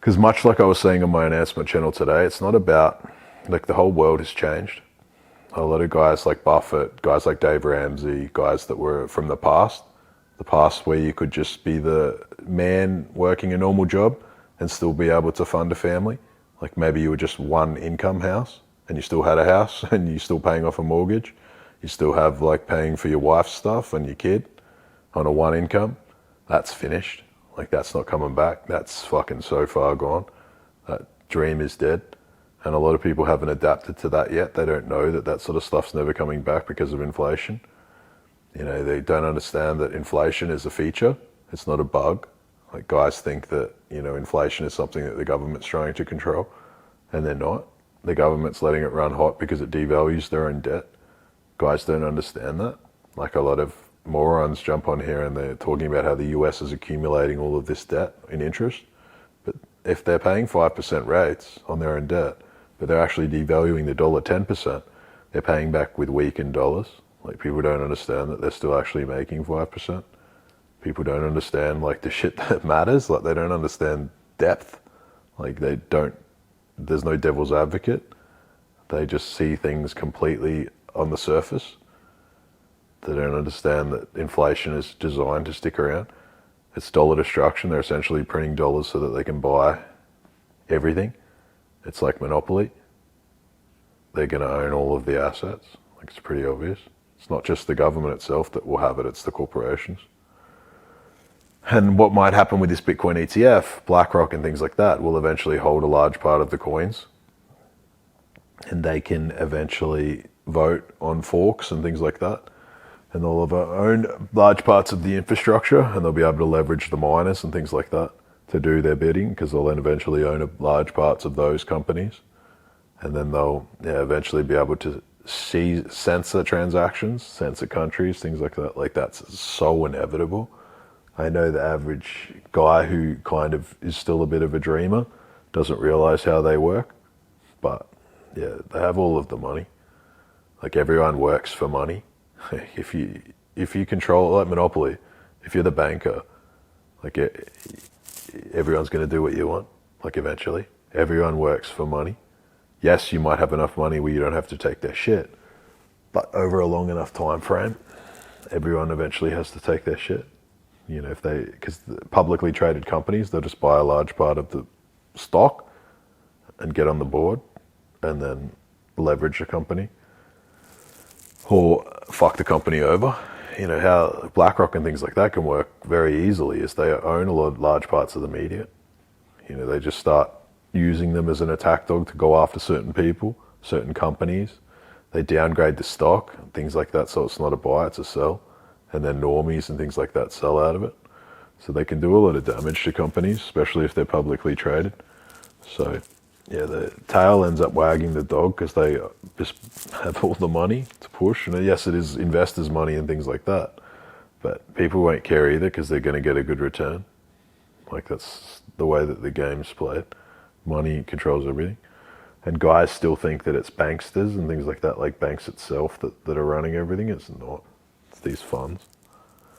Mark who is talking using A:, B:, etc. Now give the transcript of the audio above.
A: Because much like I was saying on my announcement channel today, it's not about, like, the whole world has changed. A lot of guys like Buffett, guys like Dave Ramsey, guys that were from the past where you could just be the man working a normal job and still be able to fund a family. Like maybe you were just one income house and you still had a house and you're still paying off a mortgage. You still have like paying for your wife's stuff and your kid on a one income. That's finished. Like that's not coming back. That's fucking so far gone. That dream is dead. And a lot of people haven't adapted to that yet. They don't know that that sort of stuff's never coming back because of inflation. You know, they don't understand that inflation is a feature. It's not a bug. Like guys think that, you know, inflation is something that the government's trying to control, and they're not. The government's letting it run hot because it devalues their own debt. Guys don't understand that. Like a lot of morons jump on here and they're talking about how the US is accumulating all of this debt in interest. But if they're paying 5% rates on their own debt, but they're actually devaluing the dollar 10%, they're paying back with weakened dollars. Like people don't understand that they're still actually making 5%. People don't understand like the shit that matters. Like they don't understand depth. Like they don't, there's no devil's advocate. They just see things completely on the surface. They don't understand that inflation is designed to stick around. It's dollar destruction. They're essentially printing dollars so that they can buy everything. It's like monopoly. They're going to own all of the assets. Like it's pretty obvious. It's not just the government itself that will have it, it's the corporations. And what might happen with this Bitcoin ETF, BlackRock and things like that, will eventually hold a large part of the coins. And they can eventually vote on forks and things like that. And they'll have owned large parts of the infrastructure, and they'll be able to leverage the miners and things like that to do their bidding, because they'll then eventually own large parts of those companies. And then they'll eventually be able to censor transactions, censor countries, things like that. Like that's so inevitable. I know the average guy who kind of is still a bit of a dreamer doesn't realize how they work, but yeah, they have all of the money. Like everyone works for money. If you control like monopoly, if you're the banker, like everyone's going to do what you want. Like eventually, everyone works for money. Yes, you might have enough money where you don't have to take their shit, but over a long enough time frame, everyone eventually has to take their shit. You know, because publicly traded companies, they'll just buy a large part of the stock and get on the board and then leverage the company or fuck the company over. You know, how BlackRock and things like that can work very easily is they own large parts of the media. You know, they just start using them as an attack dog to go after certain people, certain companies. They downgrade the stock, things like that, so it's not a buy, it's a sell. And then normies and things like that sell out of it. So they can do a lot of damage to companies, especially if they're publicly traded. So yeah, the tail ends up wagging the dog because they just have all the money to push. And yes, it is investors' money and things like that. But people won't care either because they're going to get a good return. Like that's the way that the game's played. Money controls everything. And guys still think that it's banksters and things like that, like banks itself that are running everything. It's not. It's these funds.